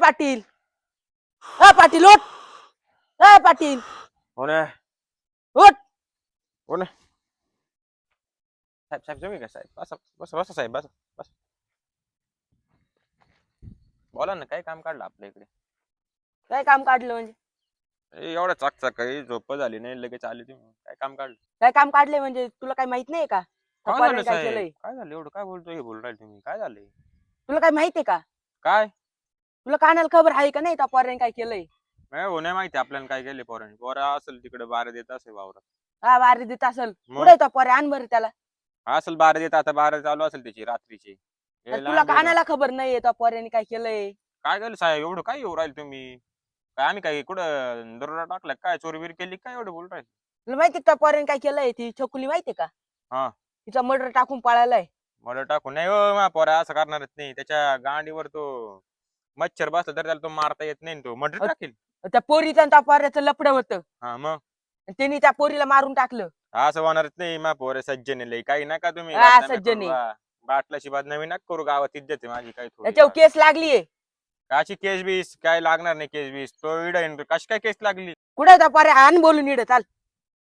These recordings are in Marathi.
पाटील पाटील उठ पाटील कोण आहे? उठ. कोण आहे? साहेब साहेब तुम्ही का साहेब? बसा बसा बसा साहेब बसा बसा. बोला ना, काय काम काढलं आपल्या इकडे? काय काम काढलं म्हणजे? एवढा चाकचाक आहे, झोप झाली नाही लगेच आली तुम्ही, काय काम काढलं? काय काम काढले म्हणजे तुला काय माहित नाही का? काय झालं काय साहेब? केलंय काय झालं एवढं काय बोलतोय, हे बोल राहिले तुम्ही? काय झालंय? तुला काय माहितीये का? काय तुला कानाला खबर आहे का नाही त्या पोराने काय केलंय? नाही हो, नाही माहिती आपल्याला काय केले पोरांनी. पोरा असेल तिकडे बारा देत असेल वावरात. हा बारी देत असेल. मग? कुठे त्या पोऱ्या आण बरं त्याला. असेल बारा देत, आता बारा चालू असेल त्याची रात्रीची. हे तुला लांब आहे ना. कानाला खबर नाहीये त्या पोऱ्याने काय केलंय? काय केलं साहेब, एवढं काय येऊ राहिले तुम्ही? काय आम्ही काय कुठं दरोडा टाकला काय, चोरी बिरी केली काय एवढं बोल राहिले? तुला माहिती त्या पोऱ्याने काय केलंय? ती छकुली माहितीये का? हा. तिचा मर्डर टाकून पळालाय. मला टाकून नाही हो, मा पोरा असं करणारच नाही. त्याच्या गांडीवर तो मच्छर बसला तर त्याला तो मारता येत नाही, तो मर्डर टाकेल. त्या पोरीचं आणि त्या पोऱ्याचं लफडं होतं. हा मग त्यांनी त्या पोरीला मारून टाकलं. असं होणारच नाही. मा पोरे सज्जन लय काही नका तुम्ही हा, बदनामी सज्जन करू. आहे. बाटलाशी बदनामी नका करू, गावात इज्जत आहे माझी काय थोडी. त्याच्यावर केस लागलीये. काची केस बीस काय लागणार नाही, केस बीस तो इड कशी काय केस लागली? कुठे त्या पोऱ्या आण बोलून इड चाल.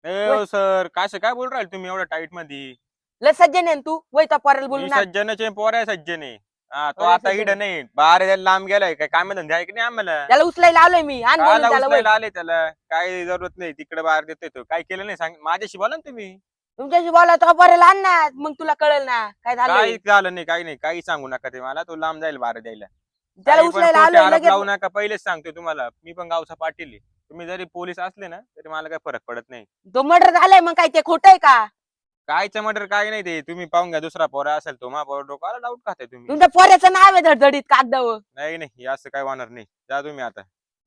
ए सर कसं काय बोल राहिले तुम्ही एवढ्या टाईट मध्ये? लय सज्जन आहे ना तू. वय त्या पोऱ्याला मी बोलून आण. सज्जनच आहे, पोर आहे सज्जन आहे. हा, तो पोरं आता सज्जन इड आहे. नाही, बाहेर जायला लांब गेलाय. काय काम धंदे आहे की नाही आम्हाला? त्याला उचलायला आलोय मी. आण बोलून काला त्याला. वय उचलायला आले त्याला? काय जरूरत नाही, तिकडे बाहेर देतोय तो. काय केलं नाही सांग, माझ्याशी बोला ना तुम्ही. तुमच्याशी बोला त्या पोऱ्याला आण ना, मग तुला कळेल ना काय झालंय. काही झालं नाही, काही नाही, काही सांगू नका ते मला. तो लांब जाईल बाहेर द्यायला. त्याला काही पण उचलायला खोटे आलोय आरोप लगेच. लावू नका, पहिलेच सांगतोय तुम्हाला. मी पण गावचा पाटील आहे. तुम्ही जरी पोलीस असले ना तरी मला काही फरक पडत नाही. तो मर्डर झालाय मग काय ते खोटं आहे का? कायचं मर्डर काय नाही, ते तुम्ही पाहून घ्या. दुसरा पोरा असेल तो मा पोरा, डोकाला डाऊट खाताय तुम्ही. तुमच्या पोऱ्याचं नाव आहे धडधडीत कागदावर. नाही नाही, हे असं काय होणार नाही. जा तुम्ही आता.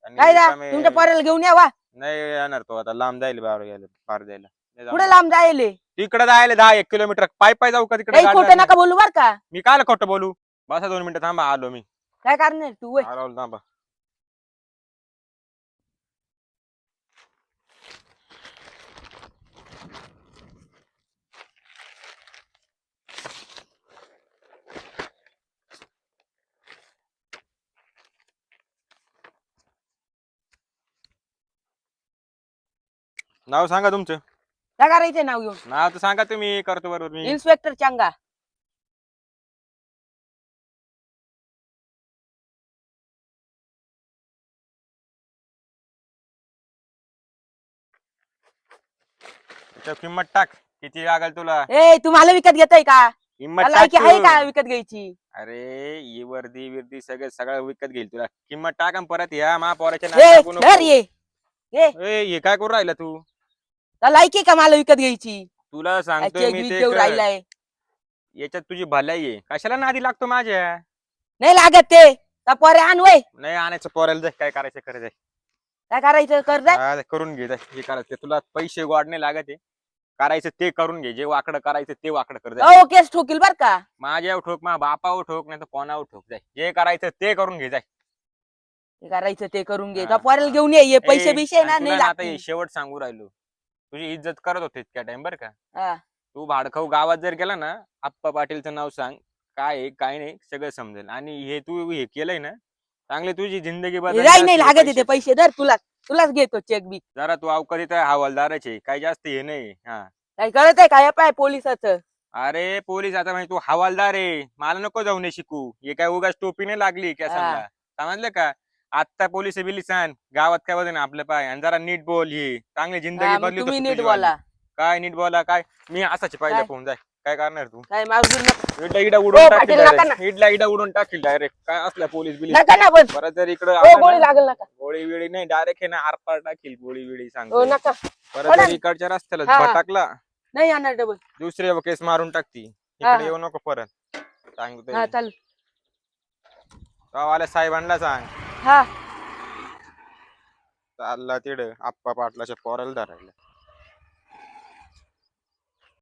आणि काय जा रिकामे- तुमच्या पोऱ्याला घेऊन यावा. नाही येणार तो आता, लांब जाईल बाहेर गेला बाहेर जायला. नाही कुठे जाणार. लांब जायले? तिकडे जायला 10-1 किलोमीटर पाय पाय जाऊ का तिकडे? काही गाडी खोटं जात नका बोलू बर का. नाही. मी काय खोटं बोलू? बसा 2 मिनिटं थांबा, आलो मी. काय करणार तू? वय आलो थांबा. नाव सांगा तुमचं. काय करायचंय नाव घेऊन? नाव तर सांगा तुम्ही, करतो बरोबर मी. इन्स्पेक्टर चांगा. त्याच्यावर किंमत टाक, किती लागेल तुला? ए तुम्हाला विकत घेताय का? किंमत लायकी टाक आहे तू. का विकत घ्यायची? अरे ही वर्दी विर्दी सगळं सगळं विकत घेईल तुला. किंमत टाक आणि परत या मा पोराच्या ए नादी लागू नको. धर ये. ए ए, हे काय करू राहिला तू? लायकी का मला विकत घ्यायची? तुला सांगतोय चेक मी बी ते देऊ कर. राहिलाय. याच्यात तुझी भलाई आहे, कशाला नादी लागतो माझ्या? नाही लागत ते. त्या पोऱ्या आण वय. नाही आणायचं पोराला, जाय काय करायचं करे जाय. काय करायचं कर जा. हा, करून घे जाय. हे करायचं तुला पैसे गोड नाही लागत आहे. करायचं ते करून घे, जे वाकडं करायचं ते वाकडं कर जाय. ओ केस ठोकील बर का. माझ्यावर ठोक, मा बापावर ठोक, नाही तर कोणावर ठोक जाय. जे करायचं ते करून घे जाय. हे करायचं ते करून घे. हा, त्या पोऱ्याला हा. घेऊन ये. पैसे ए, बिशे ना आणि नाही तुला ना आता हे लागतील. शेवट सांगू राहिलो, तुझी इज्जत करत होते इतक्या टाइम बर का. हा. तू भाडखाऊ गावात जर गेला ना, आप्पा पाटीलचं नाव सांग, काय आहे काय नाही सगळं समजेल. आणि हे तू हे केलंय ना, चांगली तुझी जिंदगी नाही लागत बदल. ते पैसे धर. तुलाच घेतो चेक बी. जरा तू अवकाळीत हवालदाराचे, काही जास्त हे नाही. हा, काय कळत आहे काय पाय पोलिसाचं? अरे पोलीस आता म्हणजे तू हवालदार आहे, मला नको जाऊ नये शिकू. हे काय उगाच टोपी नाही लागली काय समजा, समजलं का? आत्ता पोलीस बिलीस आण गावात, काय बघ ना आपलं पाय, आणि जरा नीट बोल. ही चांगली जिंदगी हा, मग बदली तुम्ही तुझी नीट वाली. बोला. काय नीट बोला काय? मी असाच पाहिजे काय? फोन जाय. काय करणार तू? काय मागून नका. इडला इडा उडून ओ, टाकील पाटील, नका डायरेक्ट. इडला इडा उडून टाकील डायरेक्ट. काय असल्या पोलीस बिलीस नका ना पण. परत जर इकडे ओ गोळी लागल नका. गोळी बिळी नाही, डायरेक्ट हे ना आरपार टाकील गोळी बिळी ओ सांगतो. नका. परत जर इकडच्या रस्त्याला हा. भटकला, नाही आणणार डबल. दुसरे केस मारून टाकती. हा. इकडे येऊ नको परत, सांगतोय. हा चाल. गावाला साहेबांना सांग. हा. चालला तिकडे आप्पा पाटलाच्या पोराला धरायला.